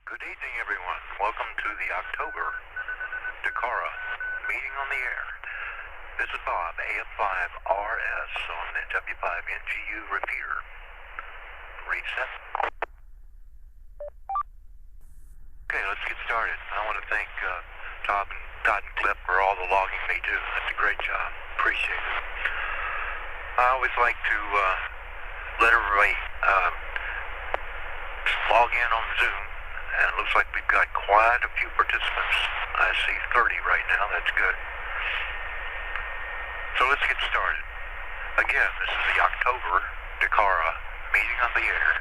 Good evening, everyone. Welcome to the October DCARA meeting on the air. This is Bob, AF5RS on the W5NGU repeater. Reset. Okay, let's get started. I want to thank Todd and Clip for all the logging they do. That's a great job. Appreciate it. I always like to let everybody log in on Zoom. And it looks like we've got quite a few participants. I see 30 right now. That's good. So let's get started. Again, this is the October DCARA meeting on the air.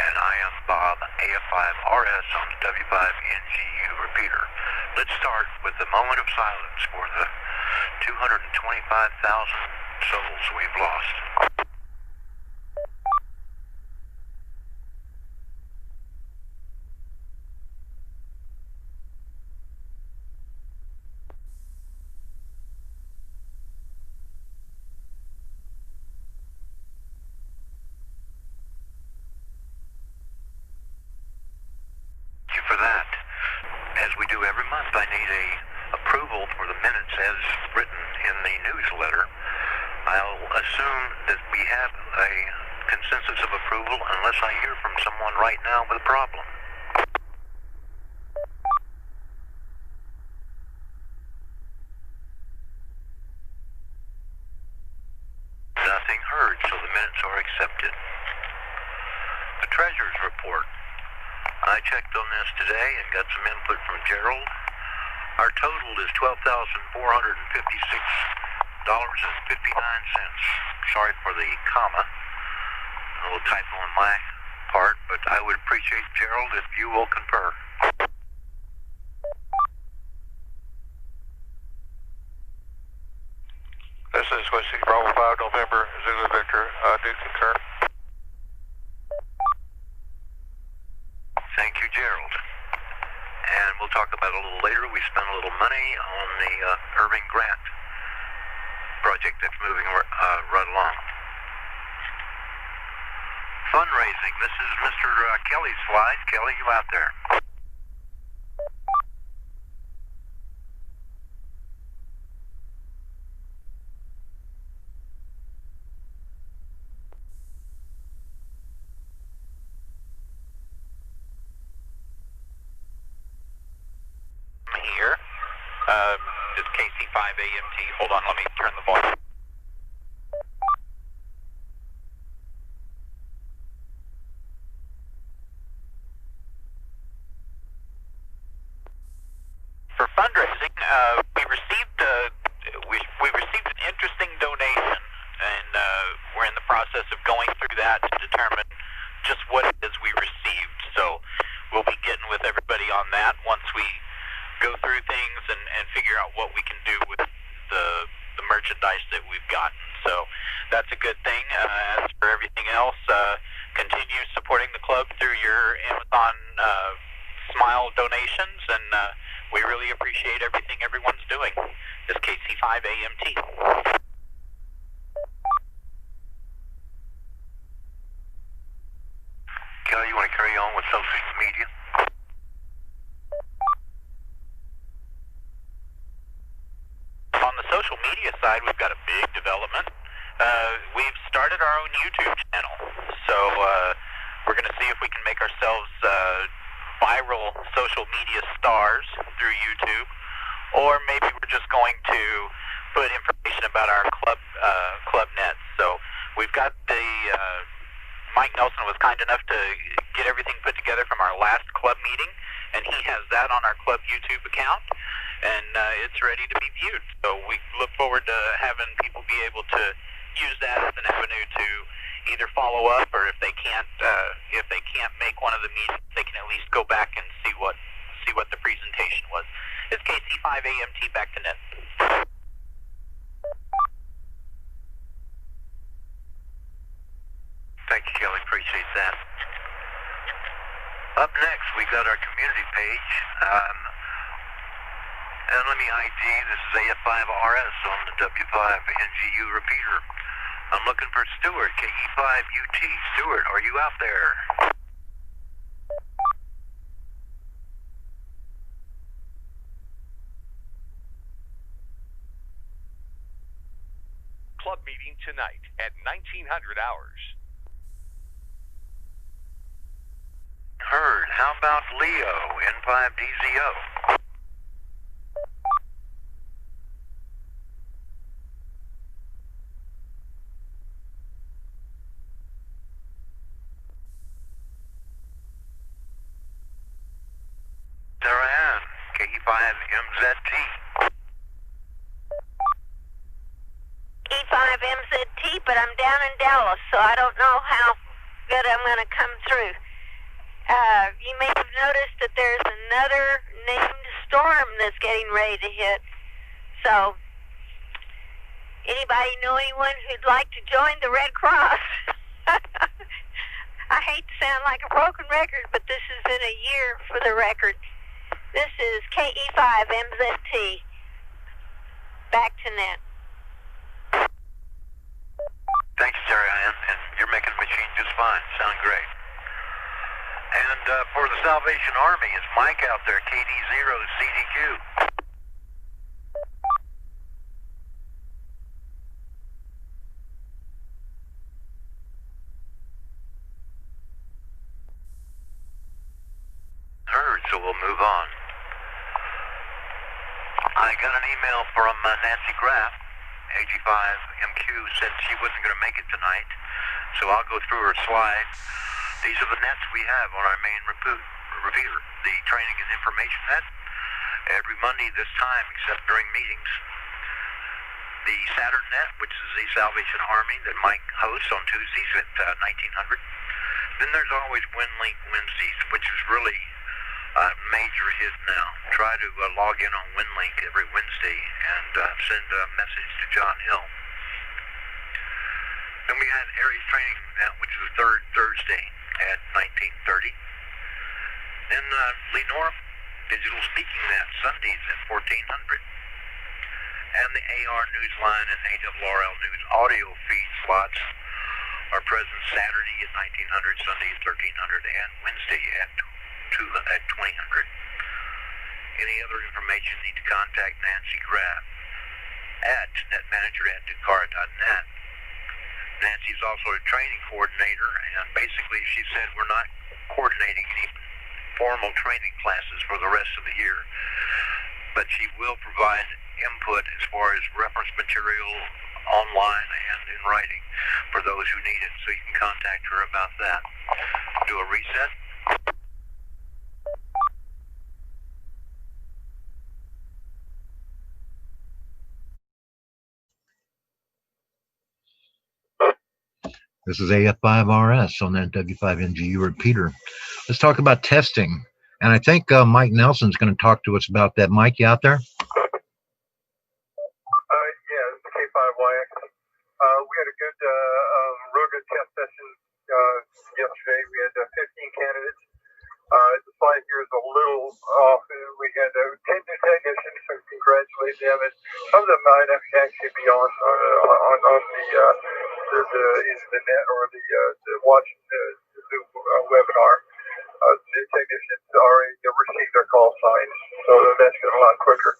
And I am Bob, AF5RS on the W5NGU repeater. Let's start with the moment of silence for the 225,000 souls we've lost. For that, as we do every month, I need a approval for the minutes as written in the newsletter. I'll assume that we have a consensus of approval unless I hear from someone right now with a problem. Nothing heard, so the minutes are accepted. The Treasurer's Report. I checked on this today and got some input from Gerald. Our total is $12,456.59. Sorry for the comma. A little typo on my part, but I would appreciate, Gerald, if you will concur. This is Whiskey Bravo 5 November, Zulu Victor. Do concur. Thank you, Gerald. And we'll talk about it a little later. We spent a little money on the Irving Grant project that's moving right along. Fundraising. This is Mr. Kelly's slide. Kelly, you out there? Here. It's KC5AMT. Hold on, let me turn the volume. For fundraising, we received an interesting donation, and we're in the process of going through that to determine just what it is we received. So we'll be getting with everybody on that once we go through things and figure out what we can do with the merchandise that we've gotten. So that's a good thing. As for everything else, continue supporting the club through your Amazon Smile donations, and we really appreciate everything everyone's doing. This is KC5AMT. Kelly, you want to carry on with social media? On the social media side, we've got a big development. We've started our own YouTube channel, so we're going to see if we can make ourselves viral social media stars through YouTube, or maybe we're just going to put information about our club net. So we've got the Mike Nelson was kind enough to get everything put together from our last club meeting, and he has that on our club YouTube account, and it's ready to be viewed. So we look forward to having people be able to use that as an avenue to either follow up, or if they can't make one of the meetings, they can at least go back and see what the presentation was. It's KC5AMT, back to net. Thank you, Kelly. Appreciate that. Up next, we got our community page. And let me ID, this is AF5RS on the W5NGU repeater. I'm looking for Stewart, KE5UT. Stewart, are you out there? club meeting tonight at 1900 hours. Heard. How about Leo, N5DZO? Sarah Ann, KE5MZT. E5MZT, but I'm down in Dallas, so I don't know how good I'm going to come through. You may have noticed that there's another named storm that's getting ready to hit. So, anybody know anyone who'd like to join the Red Cross? I hate to sound like a broken record, but this has been a year for the record. This is KE5MZT. Back to net. Thanks, Sarah Ann, and you're making the machine just fine. Sound great. And for the Salvation Army, is Mike out there, KD0CDQ? Heard, so we'll move on. I got an email from Nancy Graff. AG5MQ said she wasn't going to make it tonight, so I'll go through her slide. These are the nets we have on our main repeater, the training and information net, every Monday this time except during meetings. The Saturn net, which is the Salvation Army that Mike hosts on Tuesdays at 1900. Then there's always WinLink Wednesdays, which is really a major hit now. Try to log in on WinLink every Wednesday and send a message to John Hill. Then we had ARIES Training Event, which is the third Thursday at 1930. Then Lenore Digital Speaking Net, Sundays at 1400. And the AR Newsline and ARRL News audio feed slots are present Saturday at 1900, Sunday at 1300, and Wednesday at 2000. Any other information, need to contact Nancy Graff at netmanager@DCARA.net. Nancy is also a training coordinator, and basically she said we're not coordinating any formal training classes for the rest of the year, but she will provide input as far as reference material online and in writing for those who need it, so you can contact her about that. Do a reset. This is AF5RS on that W5NGU repeater. Let's talk about testing. And I think Mike Nelson's going to talk to us about that. Mike, you out there? Yeah, this is K5YX. We had a good, real good test session yesterday. We had 15 candidates. The slide here is a little off. We had 10 new technicians, so congratulate them. And some of them might actually be on the net or the watching the Zoom webinar. New technicians already received their call signs, so that's going a lot quicker.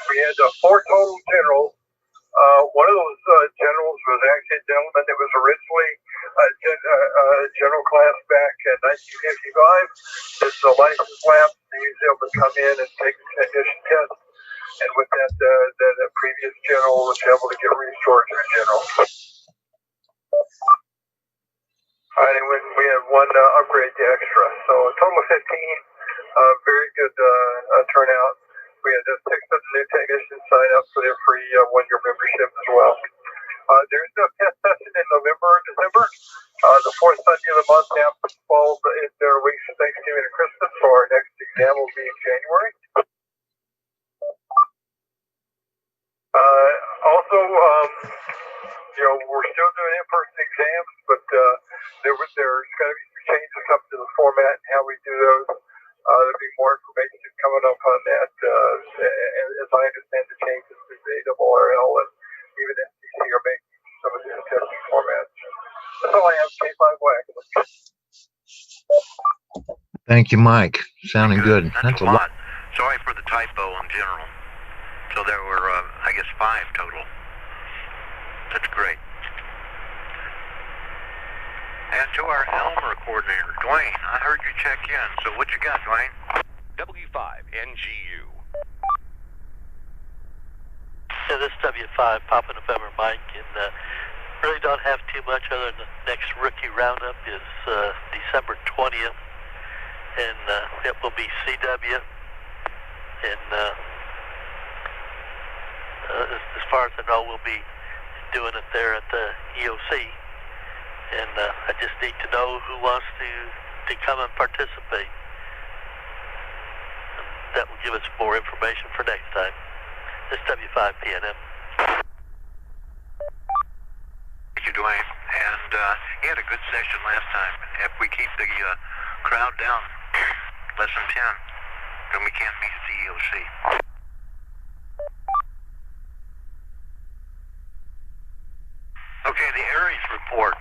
We had 4 total generals. One of those generals was actually a gentleman that was originally general class back in 1955. It's a license lapse. He was able to come in and take the technician test, and with that, the previous general was able to get restored to a general. And we had 1 upgrade to extra, so a total of 15. Very good turnout. We had 6 of the new technicians sign up for their free 1-year membership as well. There's a test session in November and December. The 4th Sunday of the month happens to fall in their weeks of Thanksgiving and Christmas, so our next exam will be in January. Also, we're still doing in-person exams, but there's going to be some changes up to the format and how we do those. There'll be more information coming up on that. As I understand the changes to the ARRL and even SEC are making some of the testing formats. That's all I have, K5WAC. Thank you, Mike. Sounding good. That's a lot. Sorry for the typo in general. So there were, I guess, 5 total. That's great. And to our Elmer coordinator, Dwayne, I heard you check in. So what you got, Dwayne? W5NGU. Yeah, this is W5, Papa November Mike, and really don't have too much other than the next rookie roundup is December 20th, and it will be CW, and as far as I know, we'll be doing it there at the EOC, and I just need to know who wants to come and participate. And that will give us more information for next time. It's W5 PNM. Thank you, Dwayne. And he had a good session last time. If we keep the crowd down, less than 10, then we can't meet at the EOC. Okay, the ARIES Report.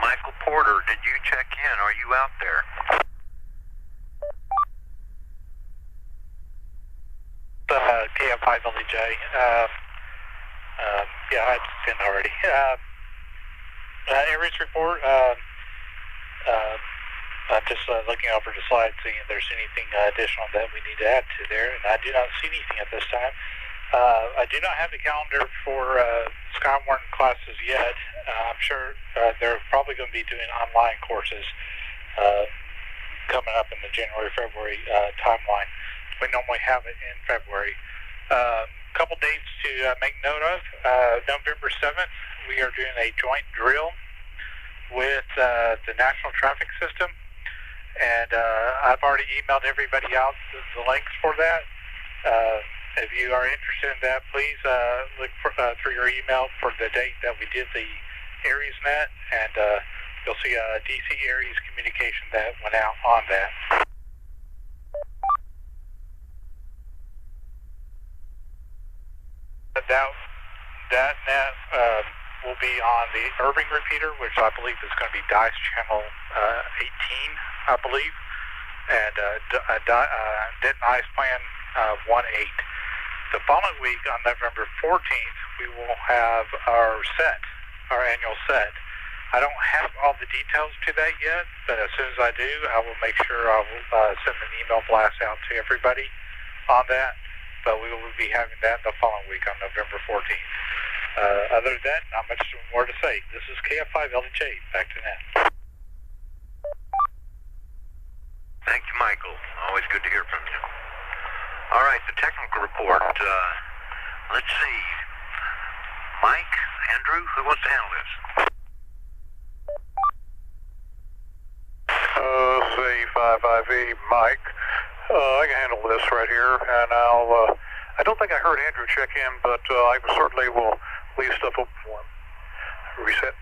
Michael Porter, did you check in? Are you out there? KF5LJ. Yeah, I've been already. ARIES Report. I'm just looking over the slide, seeing if there's anything additional that we need to add to there, and I do not see anything at this time. I do not have the calendar for Skyward classes yet. I'm sure they're probably going to be doing online courses coming up in the January-February timeline. We normally have it in February. Couple dates to make note of. November 7th, we are doing a joint drill with the National Traffic System, and I've already emailed everybody out the links for that. If you are interested in that, please look through your email for the date that we did the ARIES net, and you'll see a DC ARIES communication that went out on that. That net will be on the Irving repeater, which I believe is going to be DICE channel 18, I believe, and Denton ICE plan 1.8. The following week, on November 14th, we will have our annual set. I don't have all the details to that yet, but as soon as I do, I will make sure I will send an email blast out to everybody on that. But we will be having that the following week on November 14th. Other than that, not much more to say. This is KF5LJ. Back to Nat. Thank you, Michael. Always good to hear from you. All right, the technical report. Let's see. Mike, Andrew, who wants to handle this? C55E, Mike. I can handle this right here, and I don't think I heard Andrew check in, but I certainly will leave stuff open for him. Reset.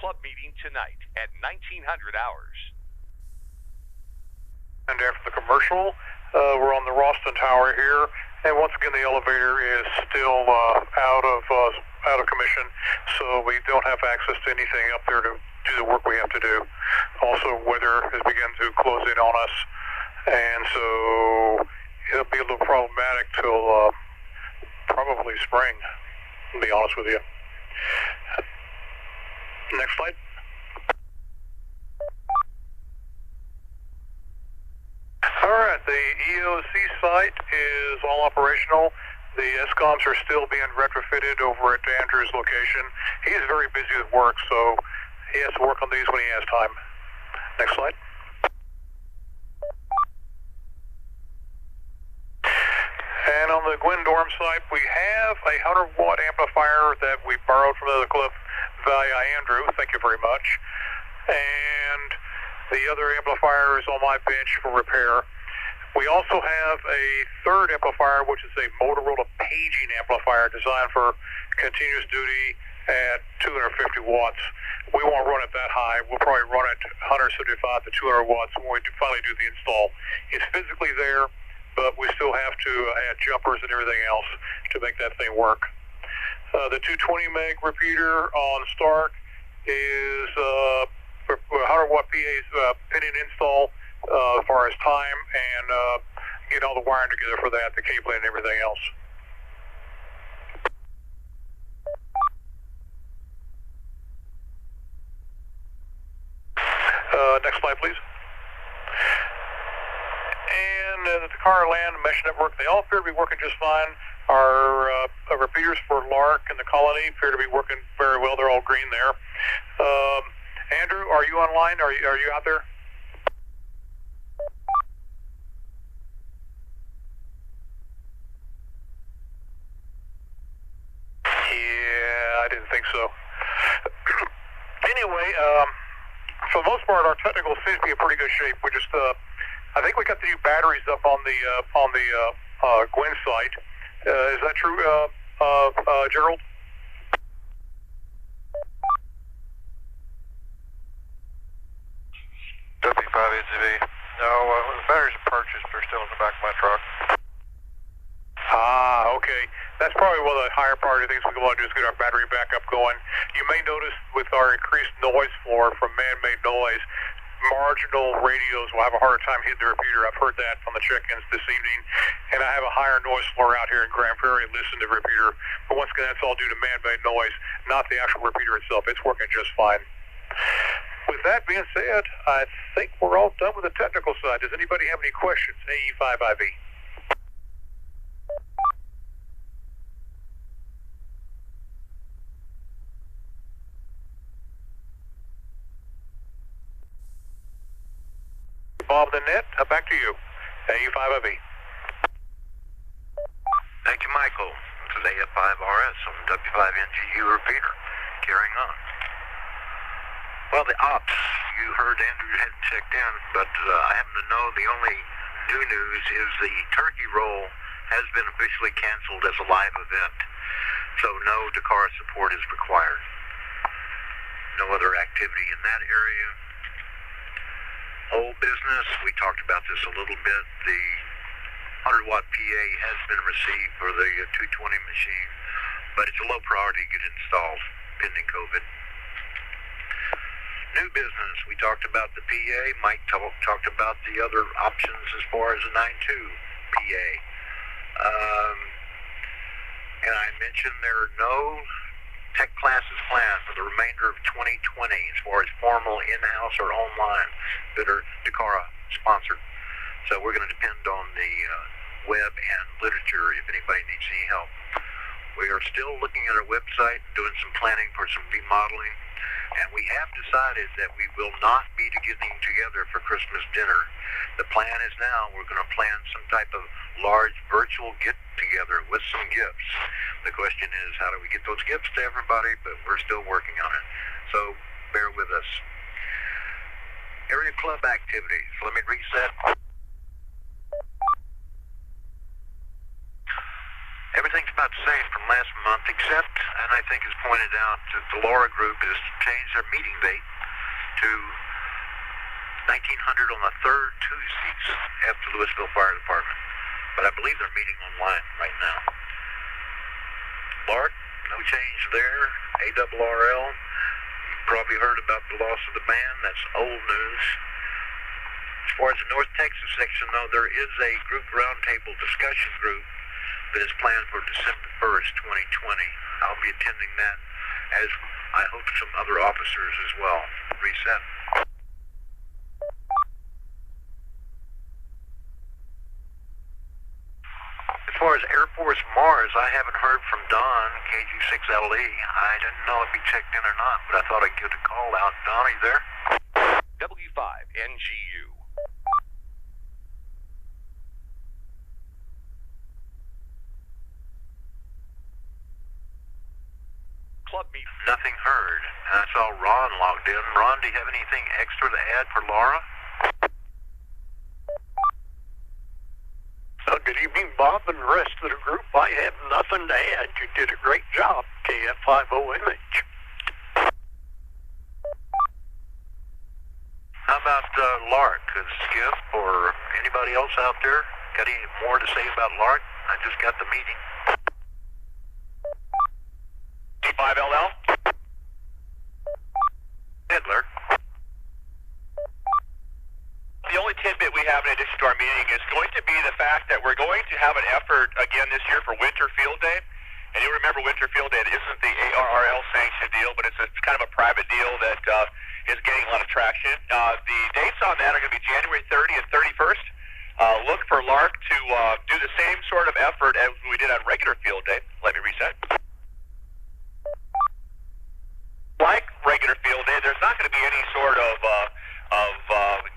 Club meeting tonight at 1900 hours. And after the commercial, we're on the Ralston Tower here, and once again the elevator is still out of commission, so we don't have access to anything up there to do the work we have to do. Also, weather has begun to close in on us, and so it'll be a little problematic till probably spring, to be honest with you. Next slide. All right, the EOC site is all operational. The SCOMs are still being retrofitted over at Andrew's location. He is very busy with work, so he has to work on these when he has time. Next slide. And on the Gwen Dorm site, we have a 100-watt amplifier that we borrowed from another club via Andrew. Thank you very much. And the other amplifier is on my bench for repair. We also have a third amplifier, which is a Motorola paging amplifier designed for continuous duty at 250 watts. We won't run it that high. We'll probably run it 175 to 200 watts when we finally do the install. It's physically there, but we still have to add jumpers and everything else to make that thing work. The 220 meg repeater on Stark is for 100 watt PAs, pinning install, as far as time, and get all the wiring together for that, the cabling and everything else. Next slide, please. And the DCARA land and mesh network, they all appear to be working just fine. Our repeaters for Lark and the colony appear to be working very well. They're all green there. Andrew, are you online? Are you out there? Yeah, I didn't think so. Anyway, for the most part, our technical seems to be in pretty good shape. We just, I think we got the new batteries up on the Gwen site. Is that true, Gerald? W5ACV. No, the batteries are purchased. They're still in the back of my truck. Ah, okay. That's probably one of the higher priority things we want to do is get our battery backup going. You may notice with our increased noise floor from man-made noise, marginal radios will have a harder time hitting the repeater. I've heard that from the check-ins this evening, and I have a higher noise floor out here in Grand Prairie listening to the repeater. But once again, that's all due to man-made noise, not the actual repeater itself. It's working just fine. With that being said, I think we're all done with the technical side. Does anybody have any questions? AE5IV. Bob the net, back to you. AE5IV. Thank you, Michael. This is AF5RS on W5NGU repeater. Carrying on. Well, the ops, you heard Andrew hadn't checked in, but I happen to know the only new news is the turkey roll has been officially canceled as a live event. So no DCARA support is required. No other activity in that area. Old business, we talked about this a little bit. The 100 watt PA has been received for the 220 machine, but it's a low priority to get installed pending COVID. New business, we talked about the PA. Mike talked about the other options as far as the 9.2 PA. And I mentioned there are no tech classes planned for the remainder of 2020 as far as formal in-house or online that are DCARA sponsored. So we're going to depend on the web and literature if anybody needs any help. We are still looking at our website, doing some planning for some remodeling, and we have decided that we will not be getting together for Christmas dinner. The plan is now we're going to plan some type of large virtual get-together with some gifts. The question is, how do we get those gifts to everybody? But we're still working on it. So bear with us. Area club activities. Let me reset. Everything's about the same from last month, except, and I think is pointed out, that the Laura group has changed their meeting date to 1900 on the third Tuesdays after Louisville Fire Department. But I believe they're meeting online right now. Lark, no change there. ARRL, you've probably heard about the loss of the band. That's old news. As far as the North Texas section, though, there is a group roundtable discussion group that is planned for December 1st, 2020. I'll be attending that, as I hope some other officers as well. Reset. As far as Air Force Mars, I haven't heard from Don, KG6LE. I didn't know if he checked in or not, but I thought I'd give a call out. Don, are you there? W5NGU. Club meet. Nothing heard. And I saw Ron logged in. Ron, do you have anything extra to add for Laura? Good evening, Bob, and the rest of the group. I have nothing to add. You did a great job, KF50MH. How about Lark? Skip or anybody else out there got any more to say about Lark? I just got the meeting. T5LL. Hitler. have in addition to our meeting is going to be the fact that we're going to have an effort again this year for Winter Field Day. And you remember Winter Field Day isn't the ARRL sanctioned deal, but it's kind of a private deal that is getting a lot of traction. The dates on that are going to be January 30th and 31st. Look for LARC to do the same sort of effort as we did on regular Field Day. Let me reset. Like regular Field Day, there's not going to be any sort of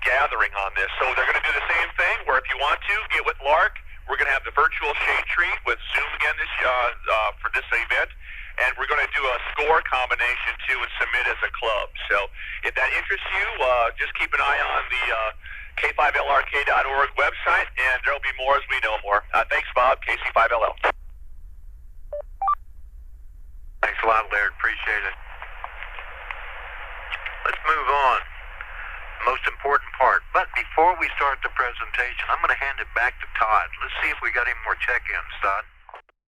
gathering on this. So they're going to do the same thing where if you want to get with LARC, we're going to have the virtual shade tree with Zoom again this for this event. And we're going to do a score combination too and submit as a club. So if that interests you, just keep an eye on the K5LRK.org website, and there'll be more as we know more. Thanks, Bob, KC5LL. Thanks a lot, Laird. Appreciate it. Let's move on. Most important part. But before we start the presentation, I'm going to hand it back to Todd. Let's see if we got any more check-ins, Todd.